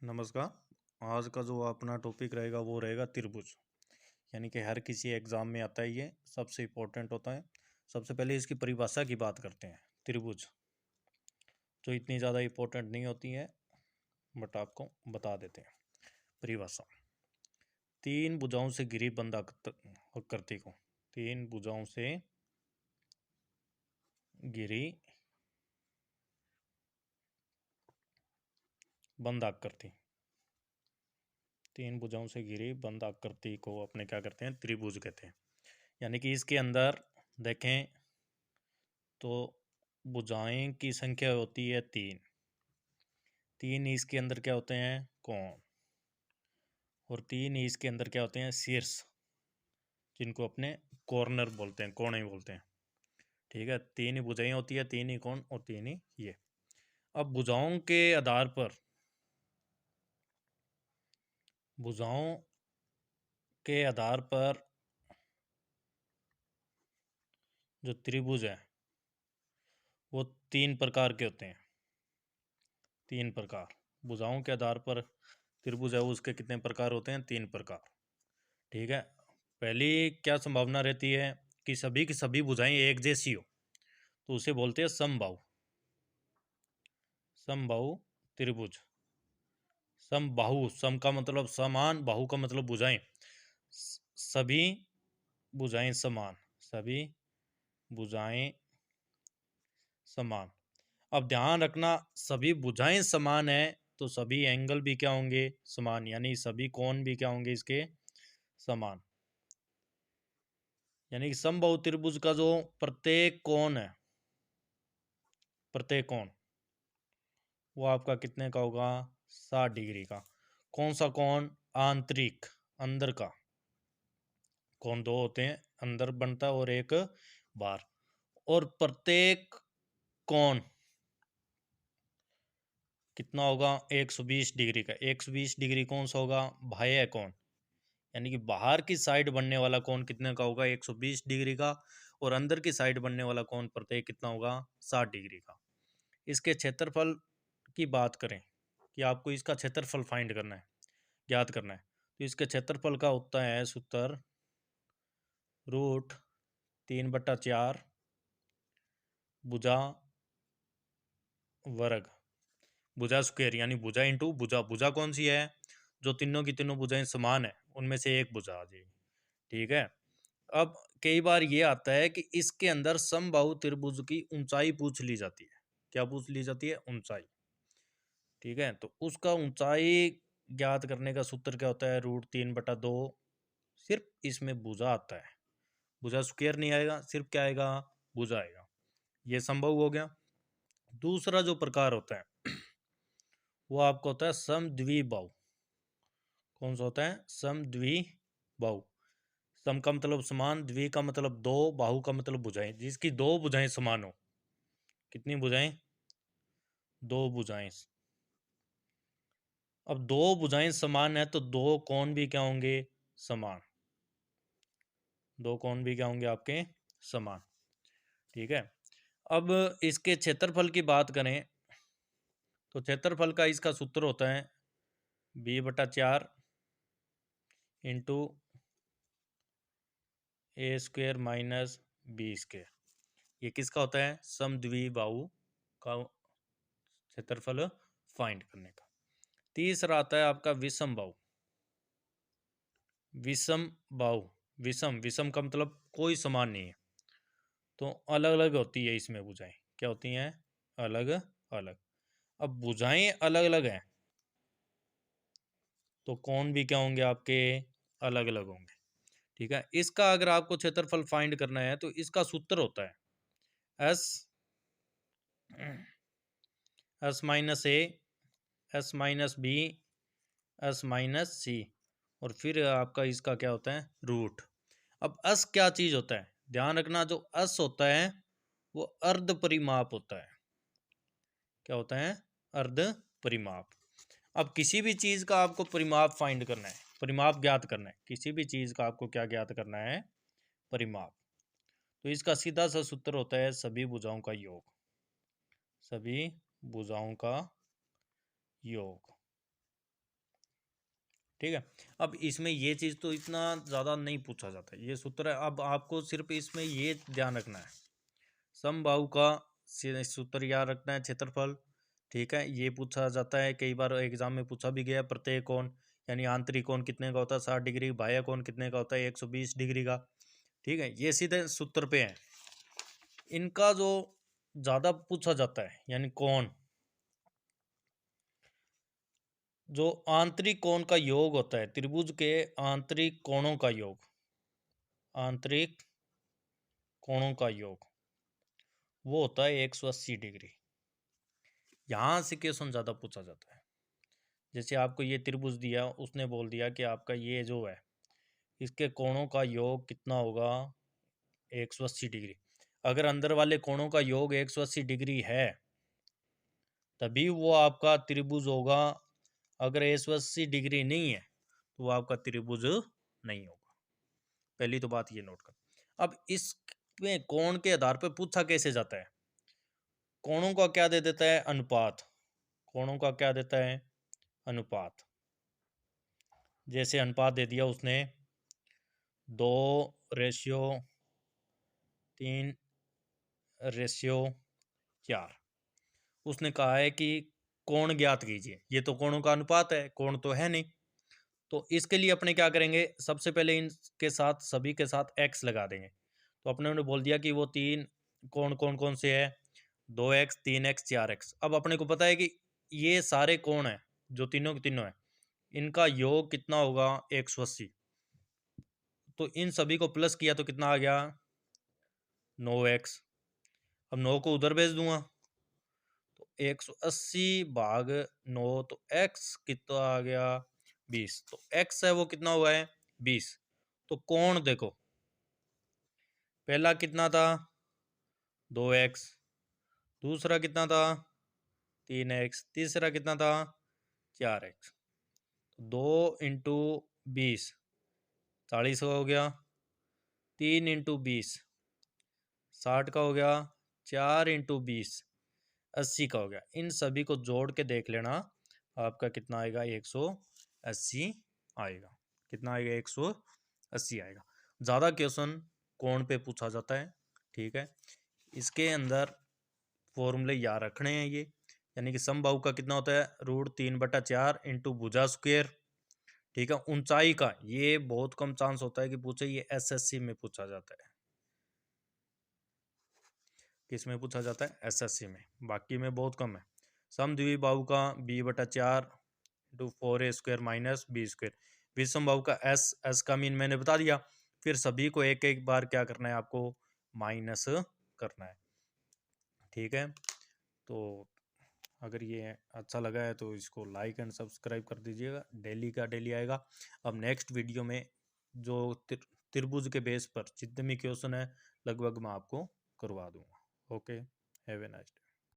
नमस्कार। आज का जो अपना टॉपिक रहेगा वो रहेगा त्रिभुज। यानी कि हर किसी एग्जाम में आता है, ये सबसे इम्पोर्टेंट होता है। सबसे पहले इसकी परिभाषा की बात करते हैं। त्रिभुज जो इतनी ज़्यादा इम्पोर्टेंट नहीं होती है, बट आपको बता देते हैं परिभाषा। तीन भुजाओं से घिरी बंधाकृति को, तीन भुजाओं से घिरी बंधाकृति, तीन भुजाओं से घिरी बंधाकृति को अपने क्या करते हैं, त्रिभुज कहते हैं। यानी कि इसके अंदर देखें तो भुजाएं की संख्या होती है तीन। तीन इसके अंदर क्या होते हैं, कोण, और तीन इसके अंदर क्या होते हैं, शीर्ष, जिनको अपने कॉर्नर बोलते हैं, कोणे बोलते हैं। ठीक है, तीन ही भुजाएं होती है, तीन ही कोण और तीन ही ये। अब भुजाओं के आधार पर, भुजाओं के आधार पर जो त्रिभुज है वो तीन प्रकार के होते हैं। तीन प्रकार भुजाओं के आधार पर त्रिभुज है, उसके कितने प्रकार होते हैं, तीन प्रकार। ठीक है, पहली क्या संभावना रहती है कि सभी की सभी भुजाएं एक जैसी हो, तो उसे बोलते हैं समबाहु, समबाहु त्रिभुज। समबाहु, सम का मतलब समान, बाहु का मतलब भुजाएं, सभी भुजाएं समान, सभी भुजाएं समान। अब ध्यान रखना, सभी भुजाएं समान है तो सभी एंगल भी क्या होंगे, समान, यानी सभी कोण भी क्या होंगे इसके, समान। यानी कि समबाहु त्रिभुज का जो प्रत्येक कोण है, प्रत्येक कोण वो आपका कितने का होगा, 60 डिग्री का। कौन सा कोण, आंतरिक, अंदर का। कोण दो होते हैं, अंदर बनता है और एक बाहर। और प्रत्येक कोण कितना होगा, 120 डिग्री का। 120 डिग्री कौन सा होगा, बाह्य कोण, यानी कि बाहर की साइड बनने वाला कोण कितने का होगा, 120 डिग्री का। और अंदर की साइड बनने वाला कोण प्रत्येक कितना होगा, 60 डिग्री का। इसके क्षेत्रफल की बात करें कि आपको इसका क्षेत्रफल फाइंड करना है, ज्ञात करना है, तो इसके क्षेत्रफल का होता है सूत्र √3/4 भुजा वर्ग, भुजा स्क्वायर, यानी भुजा इंटू भुजा। भुजा कौन सी है, जो तीनों की तीनों भुजाएं समान है उनमें से एक भुजा आ जाएगी। ठीक है, अब कई बार ये आता है कि इसके अंदर समबाहु त्रिभुज की ऊंचाई पूछ ली जाती है। क्या पूछ ली जाती है, ऊंचाई। ठीक है, तो उसका ऊंचाई ज्ञात करने का सूत्र क्या होता है, √3/2। सिर्फ इसमें भुजा आता है, भुजा स्क्वायर नहीं आएगा, सिर्फ क्या आएगा, भुजा आएगा। ये संभव हो गया। दूसरा जो प्रकार होता है वो आपका होता है समद्विबाहु। कौन सा होता है, समद्विबाहु। सम का मतलब समान, द्वि का मतलब दो, बाहु का मतलब भुजाएं, जिसकी दो भुजाएं समान हो। कितनी भुजाएं, दो भुजाएं। अब दो भुजाएं समान है तो दो कोण भी क्या होंगे, समान। दो कोण भी क्या होंगे आपके, समान। ठीक है, अब इसके क्षेत्रफल की बात करें तो क्षेत्रफल का इसका सूत्र होता है b/4 into a² minus b²। ये किसका होता है, समद्विबाहु का क्षेत्रफल फाइंड करने का। तीसरा आता है आपका विषम बाहु। विषम बाहु, विषम, विषम का मतलब कोई समान नहीं है, तो अलग अलग होती है इसमें भुजाएं। क्या होती हैं, अलग अलग। अब भुजाएं अलग अलग हैं तो कोण भी क्या होंगे आपके, अलग अलग होंगे। ठीक है, इसका अगर आपको क्षेत्रफल फाइंड करना है तो इसका सूत्र होता है S-A, S-B, S-C, और फिर आपका इसका क्या होता है, रूट। अब अस क्या चीज होता है, ध्यान रखना, जो अस होता है वो अर्ध परिमाप होता है। क्या होता है, अर्ध परिमाप। अब किसी भी चीज का आपको परिमाप फाइंड करना है, परिमाप ज्ञात करना है, किसी भी चीज का आपको क्या ज्ञात करना है, परिमाप, तो इसका सीधा सा सूत्र होता है सभी भुजाओं का योग, सभी भुजाओं का योग। ठीक है। अब इसमें ये चीज़ तो इतना ज़्यादा नहीं पूछा जाता है, ये सूत्र है। अब आपको सिर्फ इसमें ये ध्यान रखना है, समबाहु का सूत्र याद रखना है, क्षेत्रफल। ठीक है, ये पूछा जाता है, कई बार एग्जाम में पूछा भी गया। प्रत्येक कोण यानी आंतरिक कोण कितने का होता है 60 डिग्री, बाह्य कोण कितने का होता है 120 डिग्री का। ठीक है, ये सीधे सूत्र पे है। इनका जो ज्यादा पूछा जाता है यानी कोण, जो आंतरिक कोण का योग होता है, त्रिभुज के आंतरिक कोणों का योग, आंतरिक कोणों का योग वो होता है 180 डिग्री। यहां से क्वेश्चन ज्यादा पूछा जाता है। जैसे आपको ये त्रिभुज दिया, उसने बोल दिया कि आपका ये जो है इसके कोणों का योग कितना होगा 180 डिग्री। अगर अंदर वाले कोणों का योग 180 डिग्री है तभी वो आपका त्रिभुज होगा। अगर 180 डिग्री नहीं है तो वो आपका त्रिभुज नहीं होगा। पहली तो बात ये नोट कर। अब इसमें कोण के आधार पर पूछा कैसे जाता है, कोणों का क्या दे देता है अनुपात, कोणों का क्या देता है अनुपात। जैसे अनुपात दे दिया उसने 2:3:4। उसने कहा है कि कोण ज्ञात कीजिए, ये तो कोणों का अनुपात है, कोण तो है नहीं। तो इसके लिए अपने क्या करेंगे, सबसे पहले इनके साथ सभी के साथ x लगा देंगे। तो अपने उन्हें बोल दिया कि वो तीन कोण कौन कौन से है, 2x 3x 4x। अब अपने को पता है कि ये सारे कोण हैं जो तीनों के तीनों हैं, इनका योग कितना होगा 180। तो इन सभी को प्लस किया तो कितना आ गया 9x। अब 9 को उधर भेज दूंगा तो 180/9, तो x कितना आ गया 20। तो x है वो कितना हुआ है 20। तो कोण देखो, पहला कितना था 2x, दूसरा कितना था 3x, तीसरा कितना था 4x। 2 × 20 40 का हो गया, 3 × 20 60 का हो गया, 4 × 20 80 का हो गया। इन सभी को जोड़ के देख लेना आपका कितना आएगा 180 आएगा। कितना आएगा 180 आएगा। ज़्यादा क्वेश्चन कोण पे पूछा जाता है। ठीक है, इसके अंदर फॉर्मूले याद रखने हैं ये, यानी कि समबाहु का कितना होता है √3/4 इंटू भुजा स्क्वेयर। ठीक है, ऊंचाई का ये बहुत कम चांस होता है कि पूछे, ये एसएससी में पूछा जाता है। किस में पूछा जाता है एसएससी में, बाकी में बहुत कम है। समद्विबाहु का b/4 इंटू 4a² - b²। विषमबाहु का एस का मीन मैंने बता दिया। फिर सभी को एक एक बार क्या करना है आपको माइनस करना है। ठीक है, तो अगर ये अच्छा लगा है तो इसको लाइक एंड सब्सक्राइब कर दीजिएगा, डेली का डेली आएगा। अब नेक्स्ट वीडियो में जो त्रिभुज के बेस पर जितने भी क्वेश्चन है लगभग मैं आपको करवा दूंगा। Okay, have a nice day.